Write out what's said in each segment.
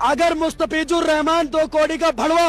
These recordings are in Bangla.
अगर मुस्तफिजुर रहमान 2 कौड़ी का भड़वा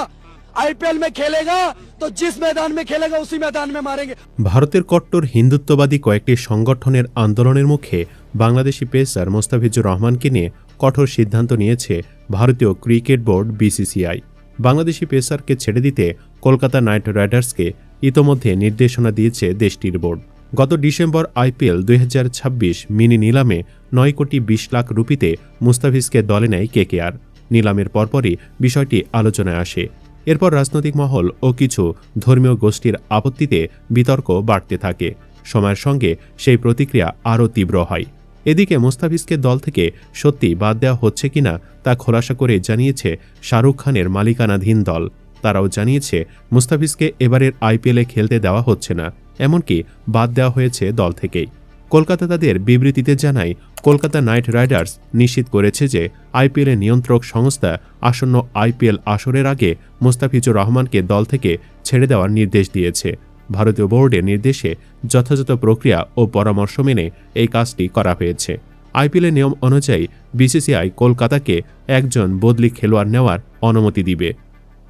आईपीएल में खेलेगा तो जिस मैदान में खेलेगा उसी मैदान में मारेंगे। ভারতের কট্টর হিন্দুত্ববাদী কয়েকটি সংগঠনের আন্দোলনের মুখে বাংলাদেশি পেসার মুস্তাফিজুর রহমানকে নিয়ে কঠোর সিদ্ধান্ত নিয়েছে ভারতীয় ক্রিকেট বোর্ড বিসিসিআই। বাংলাদেশি পেসারকে ছেড়ে দিতে কলকাতা নাইট রাইডার্সকে ইতোমধ্যে নির্দেশনা দিয়েছে দেশটির বোর্ড। গত ডিসেম্বর আইপিএল 2026 মিনি নিলামে 9 কোটি 20 লাখ রুপিতে মুস্তাফিজকে দলে নেয় কেকেআর। নিলামের পরপরই বিষয়টি আলোচনায় আসে। এরপর রাজনৈতিক মহল ও কিছু ধর্মীয় গোষ্ঠীর আপত্তিতে বিতর্ক বাড়তে থাকে। সময়ের সঙ্গে সেই প্রতিক্রিয়া আরও তীব্র হয়। এদিকে মুস্তাফিজকে দল থেকে সত্যি বাদ দেওয়া হচ্ছে কিনা তা খোলাসা করে জানিয়েছে শাহরুখ খানের মালিকানাধীন দল। তারাও জানিয়েছে মুস্তাফিজকে এবারের আইপিএলে খেলতে দেওয়া হচ্ছে না, এমনকি বাদ দেওয়া হয়েছে দল থেকেই। কলকাতা তাদের বিবৃতিতে জানায়, কলকাতা নাইট রাইডার্স নিশ্চিত করেছে যে আইপিএলের নিয়ন্ত্রক সংস্থা আসন্ন আইপিএল আসরের আগে মুস্তাফিজুর রহমানকে দল থেকে ছেড়ে দেওয়ার নির্দেশ দিয়েছে। ভারতীয় বোর্ডের নির্দেশে যথাযথ প্রক্রিয়া ও পরামর্শ মেনে এই কাজটি করা হয়েছে। আইপিএলের নিয়ম অনুযায়ী বিসিসিআই কলকাতাকে একজন বদলি খেলোয়াড় নেওয়ার অনুমতি দিবে।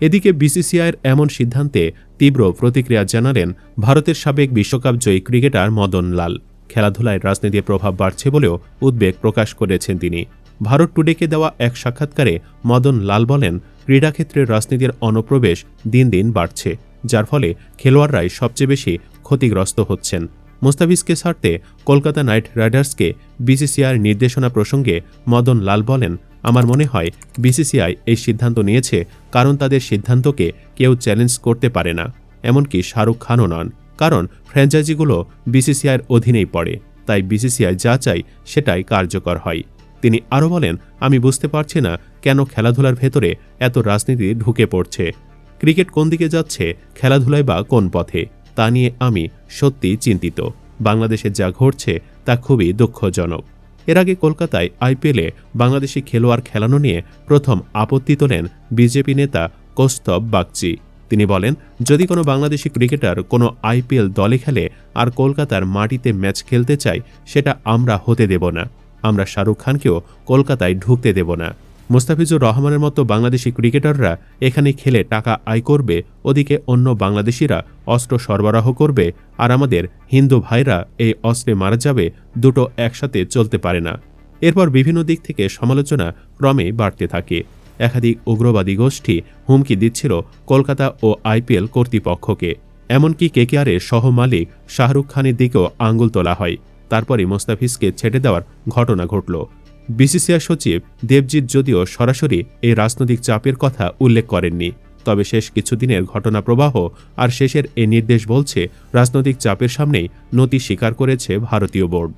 এদিকে বিসিসিআইয়ের এমন সিদ্ধান্তে তীব্র প্রতিক্রিয়া জানালেন ভারতের সাবেক বিশ্বকাপ জয়ী ক্রিকেটার মদন লাল। খেলাধুলায় রাজনীতির প্রভাব বাড়ছে বলেও উদ্বেগ প্রকাশ করেছেন তিনি। ভারত টুডেকে দেওয়া এক সাক্ষাৎকারে মদন লাল বলেন, ক্রীড়াক্ষেত্রের রাজনীতির অনুপ্রবেশ দিন দিন বাড়ছে, যার ফলে খেলোয়াড়রাই সবচেয়ে বেশি ক্ষতিগ্রস্ত হচ্ছেন। মুস্তাফিজকে ছাড়তে কলকাতা নাইট রাইডার্সকে বিসিসিআইয়ের নির্দেশনা প্রসঙ্গে মদন লাল বলেন, আমার মনে হয় বিসিসিআই এই সিদ্ধান্ত নিয়েছে কারণ তাদের সিদ্ধান্তকে কেউ চ্যালেঞ্জ করতে পারে না, এমনকি শাহরুখ খানও নন, কারণ ফ্র্যাঞ্চাইজিগুলো বিসিসিআইয়ের অধীনেই পড়ে, তাই বিসিসিআই যা চাই সেটাই কার্যকর হয়। তিনি আরও বলেন, আমি বুঝতে পারছি না কেন খেলাধুলার ভেতরে এত রাজনীতি ঢুকে পড়ছে। ক্রিকেট কোন দিকে যাচ্ছে, খেলাধুলায় বা কোন পথে, তা নিয়ে আমি সত্যি চিন্তিত। বাংলাদেশে যা ঘটছে তা খুবই দুঃখজনক। এর আগে কলকাতায় আইপিএলে বাংলাদেশি খেলোয়াড় খেলানো নিয়ে প্রথম আপত্তি তোলেন বিজেপি নেতা কৌস্তব বাগচি। তিনি বলেন, যদি কোনো বাংলাদেশি ক্রিকেটার কোনো আইপিএল দলে খেলে আর কলকাতার মাটিতে ম্যাচ খেলতে চায়, সেটা আমরা হতে দেব না। আমরা শাহরুখ খানকেও কলকাতায় ঢুকতে দেব না। মুস্তাফিজুর রহমানের মতো বাংলাদেশি ক্রিকেটাররা এখানে খেলে টাকা আয় করবে, ওদিকে অন্য বাংলাদেশিরা অস্ত্র সরবরাহ করবে, আর আমাদের হিন্দু ভাইরা এই অস্ত্রে মারা যাবে। দুটো একসাথে চলতে পারে না। এরপর বিভিন্ন দিক থেকে সমালোচনা ক্রমে বাড়তে থাকে। একাধিক উগ্রবাদী গোষ্ঠী হুমকি দিচ্ছিল কলকাতা ও আইপিএল কর্তৃপক্ষকে। এমনকি কেকেআরের সহমালিক শাহরুখ খানের দিকেও আঙুল তোলা হয়। তারপরে মুস্তাফিজকে ছেড়ে দেওয়ার ঘটনা ঘটল। বিসিসিআই সচিব দেবজিৎ যদিও সরাসরি এই রাজনৈতিক চাপের কথা উল্লেখ করেননি, তবে শেষ কিছুদিনের ঘটনা প্রবাহ আর শেষের এই নির্দেশ বলছে রাজনৈতিক চাপের সামনেই নতি স্বীকার করেছে ভারতীয় বোর্ড।